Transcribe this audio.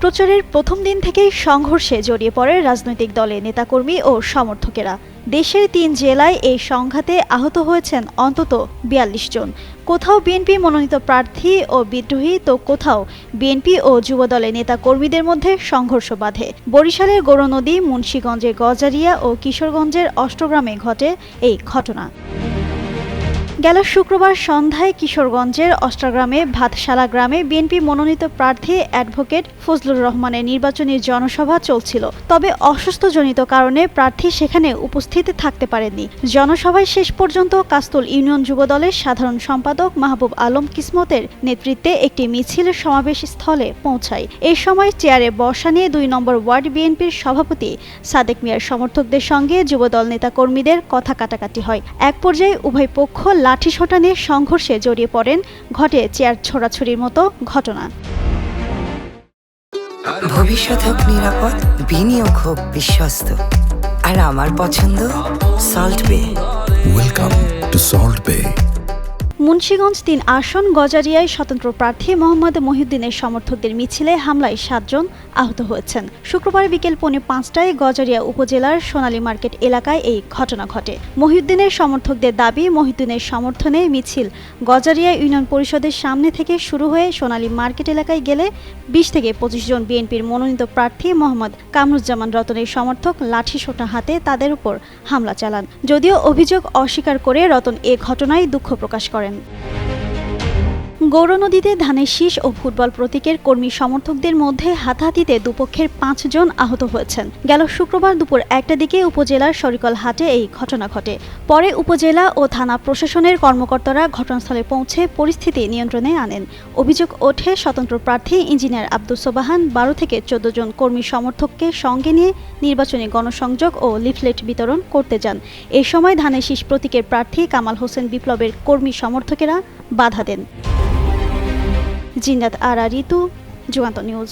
প্রচারের প্রথম দিন থেকেই সংঘর্ষে জড়িয়ে পড়ে রাজনৈতিক দলের নেতাকর্মী ও সমর্থকেরা। দেশের ৩ জেলায় এই সংঘাতে আহত হয়েছেন অন্তত ৪২ জন। কোথাও বিএনপি মনোনীত প্রার্থী ও বিদ্রোহী, তো কোথাও বিএনপি ও যুবদলের নেতাকর্মীদের মধ্যে সংঘর্ষ বাধে। বরিশালের গৌরনদী, মুন্সিগঞ্জের গজারিয়া ও কিশোরগঞ্জের অষ্টগ্রামে ঘটে এই ঘটনা। গেল শুক্রবার সন্ধ্যায় কিশোরগঞ্জের অষ্টগ্রামে ভাতশালা গ্রামে বিএনপি মনোনীত প্রার্থী অ্যাডভোকেট ফজলুর রহমানের নির্বাচনী জনসভা চলছিল। তবে অসুস্থজনিত কারণে প্রার্থী সেখানে উপস্থিত থাকতে পারেননি। জনসভায় শেষ পর্যন্ত কাস্তুল ইউনিয়ন যুবদলের সাধারণ সম্পাদক মাহবুব আলম কিসমতের নেতৃত্বে একটি মিছিল সমাবেশ স্থলে পৌঁছায়। এই সময় চেয়ারে বসা নিয়ে ২ নম্বর ওয়ার্ড বিএনপির সভাপতি সাদেক মিয়ার সমর্থকদের সঙ্গে যুবদল নেতাকর্মীদের কথা কাটাকাটি হয়। এক পর্যায়ে উভয় পক্ষ লাঠিসোঁটা নিয়ে সংঘর্ষে জড়িয়ে পড়েন। ঘটে চেয়ার ছোড়াছুড়ির মতো ঘটনা। ভবিষ্যৎ হোক নিরাপদ, বিনিয়োগ হোক বিশ্বস্ত, আর আমার পছন্দ সল্ট বে। ওয়েলকাম টু সল্ট বে। মুন্সিগঞ্জ ৩ আসন গজারিয়ায় স্বতন্ত্র প্রার্থী মোহাম্মদ মহিউদ্দিনের সমর্থকদের মিছিলে হামলায় ৭ জন আহত হয়েছেন। শুক্রবার বিকেল ৪:৫টায় গজারিয়া উপজেলার সোনালী মার্কেট এলাকায় এই ঘটনা ঘটে। মহিউদ্দিনের সমর্থকদের দাবি, মহিউদ্দিনের সমর্থনে মিছিল গজারিয়া ইউনিয়ন পরিষদের সামনে থেকে শুরু হয়ে সোনালী মার্কেট এলাকায় গেলে ২০ থেকে ২৫ জন বিএনপির মনোনীত প্রার্থী মোহাম্মদ কামরুজ্জামান রতনের সমর্থক লাঠিসোঁটা হাতে তাদের উপর হামলা চালান। যদিও অভিযোগ অস্বীকার করে রতন এ ঘটনায় দুঃখ প্রকাশ করেন। গৌরনদীতে ধানের শীষ ও ফুটবল প্রতীকের কর্মী সমর্থকদের মধ্যে হাতাহাতিতে দুপক্ষের ৫ জন আহত হয়েছেন। গেল শুক্রবার দুপুর ১টার দিকে উপজেলার শরিকল হাটে এই ঘটনা ঘটে। পরে উপজেলা ও থানা প্রশাসনের কর্মকর্তারা ঘটনাস্থলে পৌঁছে পরিস্থিতি নিয়ন্ত্রণে আনেন। অভিযোগ ওঠে, স্বতন্ত্র প্রার্থী ইঞ্জিনিয়ার আব্দুস সোবাহান ১২ থেকে ১৪ জন কর্মী সমর্থককে সঙ্গে নিয়ে নির্বাচনী গণসংযোগ ও লিফলেট বিতরণ করতে যান। এ সময় ধানের শীষ প্রতীকের প্রার্থী কামাল হোসেন বিপ্লবের কর্মী সমর্থকেরা বাধা দেন। জিন্নাত আরা ঋতু, যুগান্তর নিউজ।